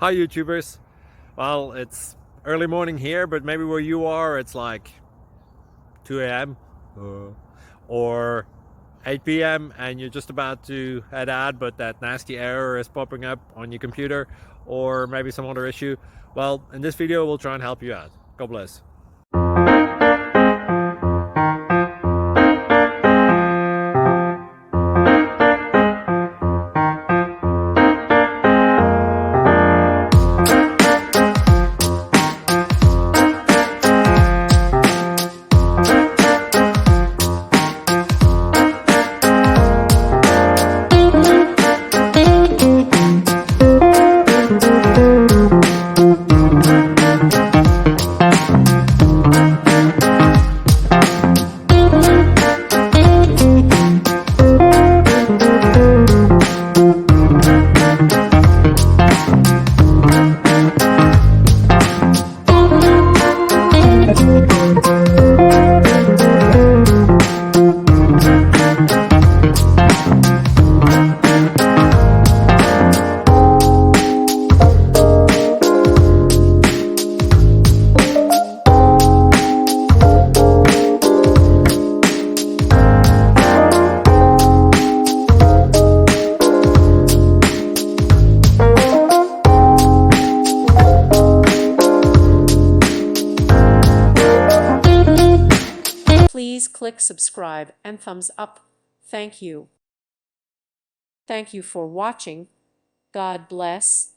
Hi YouTubers. Well, it's early morning here, but maybe where you are it's like 2 a.m. Or 8 p.m. and you're just about to head out, but that nasty error is popping up on your computer, or maybe some other issue. Well, in this video we'll try and help you out. God bless. Please click subscribe and thumbs up. Thank you. Thank you for watching. God bless.